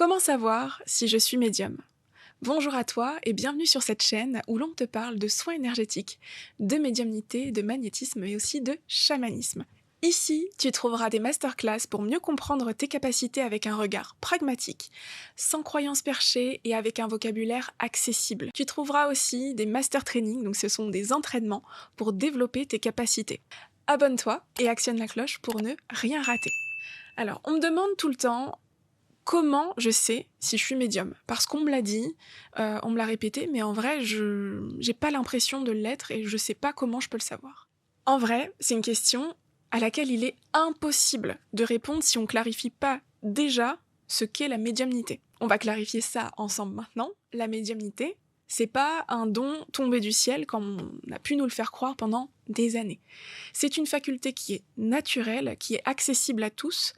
Comment savoir si je suis médium? Bonjour à toi et bienvenue sur cette chaîne où l'on te parle de soins énergétiques, de médiumnité, de magnétisme et aussi de chamanisme. Ici, tu trouveras des masterclass pour mieux comprendre tes capacités avec un regard pragmatique, sans croyances perchées et avec un vocabulaire accessible. Tu trouveras aussi des master trainings, donc ce sont des entraînements pour développer tes capacités. Abonne-toi et actionne la cloche pour ne rien rater. Alors, on me demande tout le temps comment je sais si je suis médium? Parce qu'on me l'a dit, on me l'a répété, mais en vrai, j'ai pas l'impression de l'être et je sais pas comment je peux le savoir. En vrai, c'est une question à laquelle il est impossible de répondre si on clarifie pas déjà ce qu'est la médiumnité. On va clarifier ça ensemble maintenant. La médiumnité, c'est pas un don tombé du ciel comme on a pu nous le faire croire pendant des années. C'est une faculté qui est naturelle, qui est accessible à tous.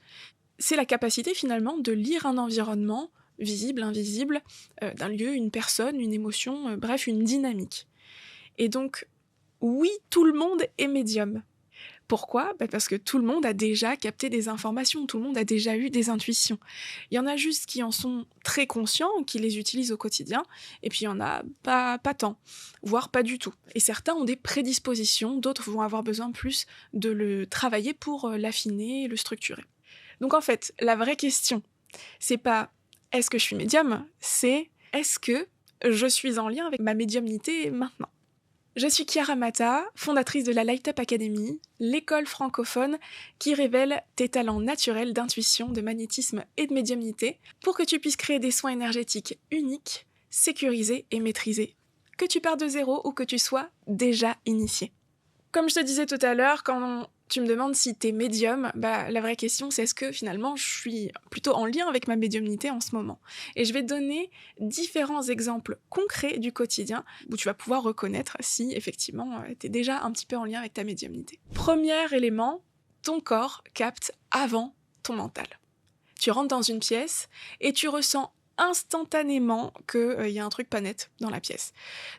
C'est la capacité finalement de lire un environnement, visible, invisible, d'un lieu, une personne, une émotion, bref, une dynamique. Et donc, oui, tout le monde est médium. Pourquoi ? Parce que tout le monde a déjà capté des informations, tout le monde a déjà eu des intuitions. Il y en a juste qui en sont très conscients, qui les utilisent au quotidien, et puis il y en a pas tant, voire pas du tout. Et certains ont des prédispositions, d'autres vont avoir besoin plus de le travailler pour l'affiner, le structurer. Donc en fait, la vraie question, c'est pas est-ce que je suis médium, c'est est-ce que je suis en lien avec ma médiumnité maintenant. Je suis Chiara Matta, fondatrice de la Light Up Academy, l'école francophone qui révèle tes talents naturels d'intuition, de magnétisme et de médiumnité pour que tu puisses créer des soins énergétiques uniques, sécurisés et maîtrisés, que tu pars de zéro ou que tu sois déjà initié. Comme je te disais tout à l'heure, quand tu me demandes si t'es médium, la vraie question c'est est-ce que finalement je suis plutôt en lien avec ma médiumnité en ce moment. Et je vais te donner différents exemples concrets du quotidien où tu vas pouvoir reconnaître si effectivement t'es déjà un petit peu en lien avec ta médiumnité. Premier élément, ton corps capte avant ton mental. Tu rentres dans une pièce et tu ressens instantanément qu'il y a un truc pas net dans la pièce.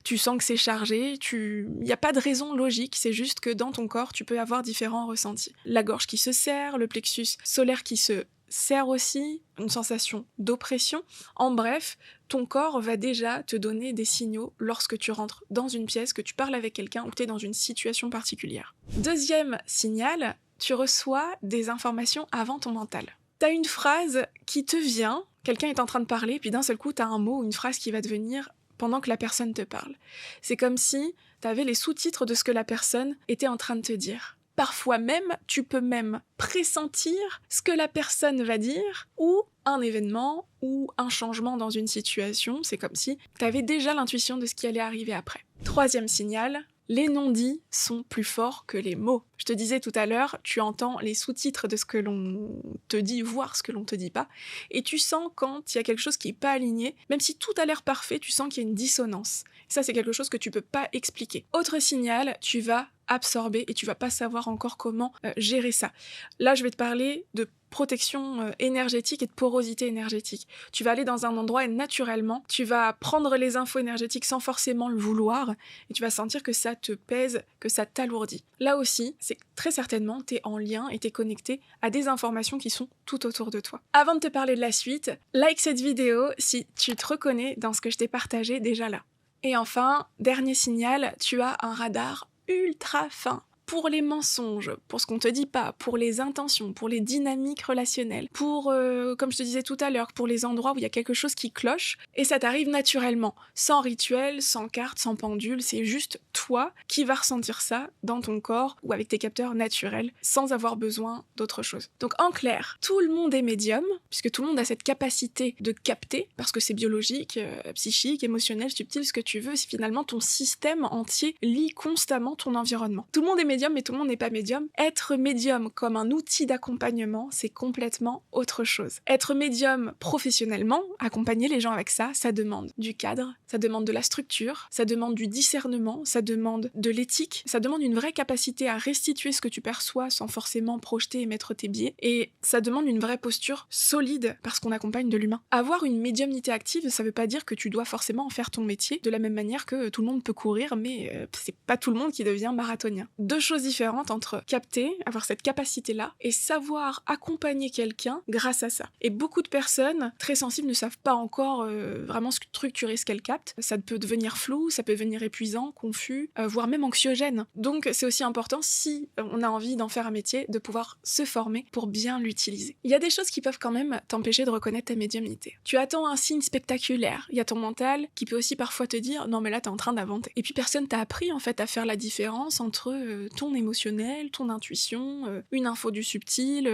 Tu sens que c'est chargé, il n'y a pas de raison logique, c'est juste que dans ton corps, tu peux avoir différents ressentis. La gorge qui se serre, le plexus solaire qui se serre aussi, une sensation d'oppression. En bref, ton corps va déjà te donner des signaux lorsque tu rentres dans une pièce, que tu parles avec quelqu'un ou que tu es dans une situation particulière. Deuxième signal, tu reçois des informations avant ton mental. T'as une phrase qui te vient, quelqu'un est en train de parler, puis d'un seul coup, t'as un mot ou une phrase qui va te venir pendant que la personne te parle. C'est comme si t'avais les sous-titres de ce que la personne était en train de te dire. Parfois même, tu peux même pressentir ce que la personne va dire, ou un événement, ou un changement dans une situation. C'est comme si t'avais déjà l'intuition de ce qui allait arriver après. Troisième signal, les non-dits sont plus forts que les mots. Je te disais tout à l'heure, tu entends les sous-titres de ce que l'on te dit, voire ce que l'on te dit pas, et tu sens quand il y a quelque chose qui est pas aligné, même si tout a l'air parfait, tu sens qu'il y a une dissonance. Et ça, c'est quelque chose que tu peux pas expliquer. Autre signal, tu vas absorber et tu vas pas savoir encore comment gérer ça. Là, je vais te parler de protection énergétique et de porosité énergétique. Tu vas aller dans un endroit et naturellement, tu vas prendre les infos énergétiques sans forcément le vouloir et tu vas sentir que ça te pèse, que ça t'alourdit. Là aussi, c'est très certainement, t'es en lien et t'es connecté à des informations qui sont tout autour de toi. Avant de te parler de la suite, like cette vidéo si tu te reconnais dans ce que je t'ai partagé déjà là. Et enfin, dernier signal, tu as un radar ultra fin pour les mensonges, pour ce qu'on te dit pas, pour les intentions, pour les dynamiques relationnelles, pour, comme je te disais tout à l'heure, pour les endroits où il y a quelque chose qui cloche, et ça t'arrive naturellement, sans rituel, sans carte, sans pendule, c'est juste toi qui vas ressentir ça dans ton corps ou avec tes capteurs naturels, sans avoir besoin d'autre chose. Donc en clair, tout le monde est médium, puisque tout le monde a cette capacité de capter, parce que c'est biologique, psychique, émotionnel, subtil, ce que tu veux, c'est finalement ton système entier lit constamment ton environnement. Tout le monde est médium, mais tout le monde n'est pas médium. Être médium comme un outil d'accompagnement, c'est complètement autre chose. Être médium professionnellement, accompagner les gens avec ça, ça demande du cadre, ça demande de la structure, ça demande du discernement, ça demande de l'éthique, ça demande une vraie capacité à restituer ce que tu perçois sans forcément projeter et mettre tes biais, et ça demande une vraie posture solide parce qu'on accompagne de l'humain. Avoir une médiumnité active, ça veut pas dire que tu dois forcément en faire ton métier, de la même manière que tout le monde peut courir, mais c'est pas tout le monde qui devient marathonien. Deux choses différentes entre capter, avoir cette capacité-là, et savoir accompagner quelqu'un grâce à ça. Et beaucoup de personnes très sensibles ne savent pas encore vraiment structurer ce qu'elles captent. Ça peut devenir flou, ça peut devenir épuisant, confus, voire même anxiogène. Donc c'est aussi important, si on a envie d'en faire un métier, de pouvoir se former pour bien l'utiliser. Il y a des choses qui peuvent quand même t'empêcher de reconnaître ta médiumnité. Tu attends un signe spectaculaire. Il y a ton mental qui peut aussi parfois te dire « Non mais là t'es en train d'inventer ». Et puis personne t'a appris en fait à faire la différence entre ton émotionnel, ton intuition, une info du subtil,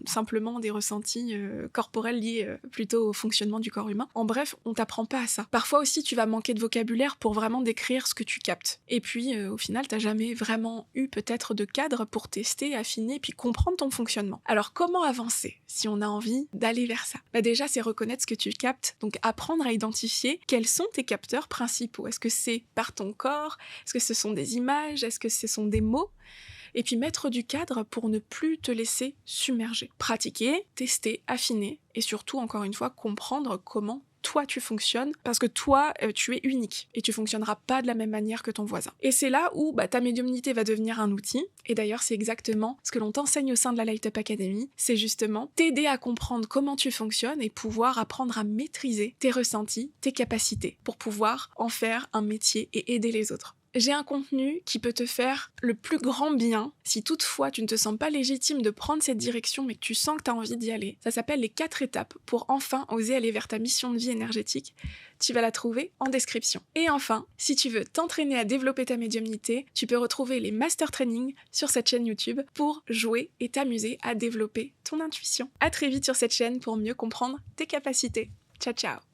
simplement des ressentis corporels liés plutôt au fonctionnement du corps humain. En bref, on t'apprend pas à ça. Parfois aussi tu vas manquer de vocabulaire pour vraiment décrire ce que tu captes. Et puis au final t'as jamais vraiment eu peut-être de cadre pour tester, affiner, puis comprendre ton fonctionnement. Alors comment avancer si on a envie d'aller vers ça? Déjà c'est reconnaître ce que tu captes, donc apprendre à identifier quels sont tes capteurs principaux. Est-ce que c'est par ton corps? Est-ce que ce sont des images? Est-ce que ce sont des mots? Et puis mettre du cadre pour ne plus te laisser submerger. Pratiquer, tester, affiner, et surtout, encore une fois, comprendre comment toi tu fonctionnes, parce que toi tu es unique et tu fonctionneras pas de la même manière que ton voisin. Et c'est là où ta médiumnité va devenir un outil, et d'ailleurs c'est exactement ce que l'on t'enseigne au sein de la Light Up Academy, c'est justement t'aider à comprendre comment tu fonctionnes et pouvoir apprendre à maîtriser tes ressentis, tes capacités, pour pouvoir en faire un métier et aider les autres. J'ai un contenu qui peut te faire le plus grand bien si toutefois tu ne te sens pas légitime de prendre cette direction mais que tu sens que tu as envie d'y aller. Ça s'appelle les 4 étapes pour enfin oser aller vers ta mission de vie énergétique. Tu vas la trouver en description. Et enfin, si tu veux t'entraîner à développer ta médiumnité, tu peux retrouver les master trainings sur cette chaîne YouTube pour jouer et t'amuser à développer ton intuition. À très vite sur cette chaîne pour mieux comprendre tes capacités. Ciao ciao!